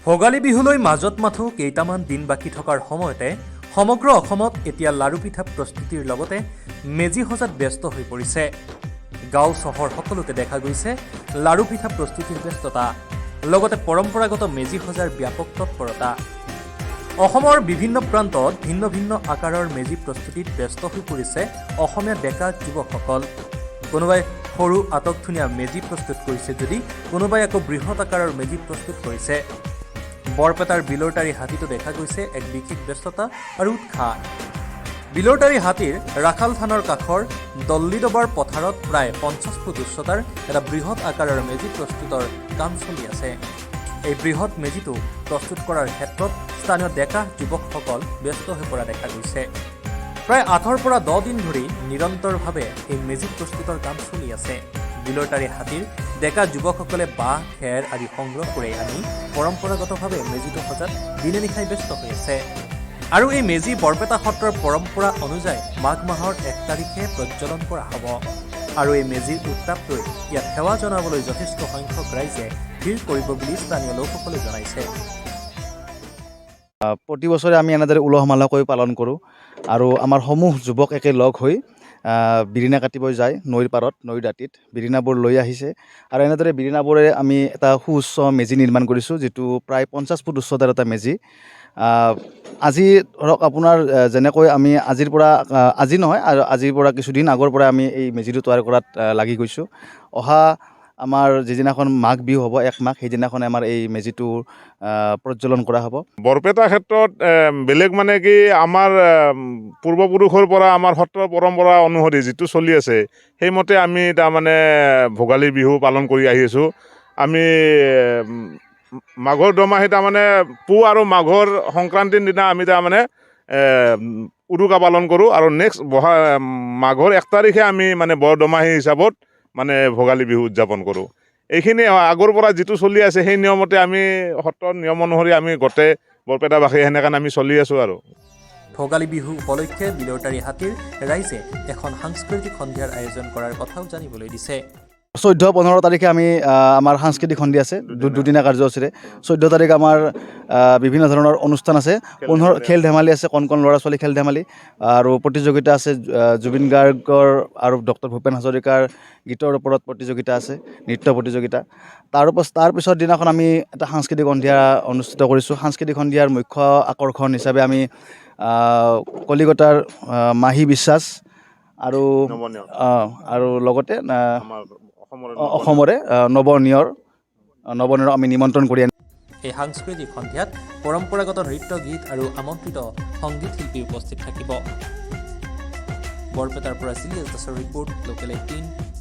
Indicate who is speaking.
Speaker 1: ভোগালী বিহুলৈ মাজত মাথো কেইটামান দিন বাকী থকাৰ সময়তে সমগ্ৰ অসমত এতিয়া লাড়ু পিঠা প্ৰস্তুতিৰ লগতে মেজি সজাত ব্যস্ত হৈ পৰিছে। গাঁও চহৰ সকলোতে দেখা গৈছে লাড়ু পিঠা প্ৰস্তুতিৰ ব্যস্ততা, লগতে পৰম্পৰাগত মেজি সজাৰ ব্যাপক তৎপৰতা। অসমৰ বিভিন্ন প্ৰান্তত ভিন্ন ভিন্ন আকাৰৰ মেজি প্ৰস্তুতিত ব্যস্ত হৈ পৰিছে অসমীয়া ডেকা যুৱকসকল। কোনোবাই সৰু আটকধুনীয়া মেজি প্ৰস্তুত কৰিছে যদি কোনোবাই আকৌ বৃহৎ আকাৰৰ মেজি প্ৰস্তুত কৰিছে। বৰপেটাৰ বিলৰটাৰী হাতীতো দেখা গৈছে এক বিশেষ ব্যস্ততা আৰু উৎসাহ। বিলৰটাৰী হাতীৰ ৰাখাল থানৰ কাষৰ দল্লিডবাৰ পথাৰত প্ৰায় 50 ফুট উচ্চতাৰ এটা বৃহৎ আকাৰৰ মেজি প্ৰস্তুতৰ কাম চলি আছে। এই বৃহৎ মেজিটো প্ৰস্তুত কৰাৰ ক্ষেত্ৰত স্থানীয় ডেকা যুৱকসকল ব্যস্ত হৈ পৰা দেখা গৈছে। প্ৰায় 8 পৰা 10 দিন ধৰি নিৰন্তৰভাৱে এই মেজি প্ৰস্তুতৰ কাম চলি আছে। বিলৰটাৰী হাতীৰ ডেকা যুৱকসকলে বাঁহ খেৰ আদি সংগ্ৰহ কৰি আনি পৰম্পৰাগতভাৱে মেজিটো সজাত দিনে নিশাই ব্যস্ত হৈ আছে। আৰু এই মেজি বৰপেটা সত্ৰৰ পৰম্পৰা অনুযায়ী মাঘ মাহৰ 1 তাৰিখে প্ৰজ্বলন কৰা হ'ব। আৰু এই মেজিৰ উত্তাপ লৈ ইয়াত সেৱা জনাবলৈ যথেষ্ট সংখ্যক ৰাইজে ভিৰ কৰিব বুলি স্থানীয় লোকসকলে জনাইছে।
Speaker 2: প্ৰতি বছৰে আমি এনেদৰে উলহ মালহকৈ পালন কৰোঁ আৰু আমাৰ সমূহ যুৱক একে লগ হৈ বিৰিণা কাটিব যায় নৈৰ পাৰত, নৈৰ দাঁতিত বিৰিণাবোৰ লৈ আহিছে। আৰু এনেদৰে বিৰিণাবোৰে আমি এটা সুউচ্চ মেজি নিৰ্মাণ কৰিছোঁ, যিটো প্ৰায় 50 ফুট উচ্চতাৰ এটা মেজি। আজি ধৰক আপোনাৰ যেনেকৈ আমি আজিৰ পৰা কিছুদিন আগৰ পৰা আমি এই মেজিটো তৈয়াৰ কৰাত লাগি গৈছোঁ। অহা আমাৰ যিদিনাখন মাঘ বিহু হ'ব 1 মাঘ, সেইদিনাখনে আমাৰ এই মেজিটো প্ৰজ্বলন কৰা হ'ব।
Speaker 3: বৰপেটা ক্ষেত্ৰত বেলেগ মানে কি আমাৰ পূৰ্বপুৰুষৰ পৰা আমাৰ সত্ৰৰ পৰম্পৰা অনুসৰি যিটো চলি আছে সেইমতে আমি তাৰমানে ভোগালী বিহু পালন কৰি আহি আছোঁ। আমি মাঘৰ দোমাহী তাৰমানে পুহ আৰু মাঘৰ সংক্ৰান্তিৰ দিনা আমি তাৰমানে উৰুকা পালন কৰোঁ আৰু নেক্সট মাঘৰ 1 তাৰিখে আমি মানে বৰ দোমাহী হিচাপত মানে ভোগালী বিহু উদযাপন কৰোঁ। এইখিনি আগৰ পৰা যিটো চলি আছে সেই নিয়মতে আমি সত্ৰৰ নিয়ম অনুসৰি আমি গোটেই বৰপেটাবাসী সেনেকৈ আমি চলি আছোঁ। আৰু
Speaker 1: ভোগালী বিহু উপলক্ষে বিলৰটাৰী হাতীৰ ৰাইজে এখন সাংস্কৃতিক সন্ধিয়াৰ আয়োজন কৰাৰ কথাও জানিবলৈ দিছে।
Speaker 2: 14-15 তাৰিখে আমাৰ সাংস্কৃতিক সন্ধিয়া আছে, দুদিনীয়া কাৰ্যসূচীৰে। 14 তাৰিখ আমাৰ বিভিন্ন ধৰণৰ অনুষ্ঠান আছে, 15 খেল ধেমালি আছে, কণ ল'ৰা ছোৱালী খেল ধেমালি আৰু প্ৰতিযোগিতা আছে। জুবিন গাৰ্গৰ আৰু ডক্টৰ ভূপেন হাজৰিকাৰ গীতৰ ওপৰত প্ৰতিযোগিতা আছে, নৃত্য প্ৰতিযোগিতা। তাৰ পিছৰ দিনাখন আমি এটা সাংস্কৃতিক সন্ধিয়া অনুষ্ঠিত কৰিছোঁ। সাংস্কৃতিক সন্ধিয়াৰ মুখ্য আকৰ্ষণ হিচাপে আমি কলিকতাৰ মাহী বিশ্বাস আৰু লগতে অসমৰে নৱনিয়ৰ আমি নিমন্ত্ৰণ কৰি আনিম।
Speaker 1: এই সাংস্কৃতিক সন্ধিয়াত পৰম্পৰাগত নৃত্য গীত আৰু আমন্ত্ৰিত সংগীত শিল্পী উপস্থিত থাকিব। বৰপেটাৰ পৰা জিলিয়াছ দাসৰ ৰিপৰ্ট, লোকেল 18।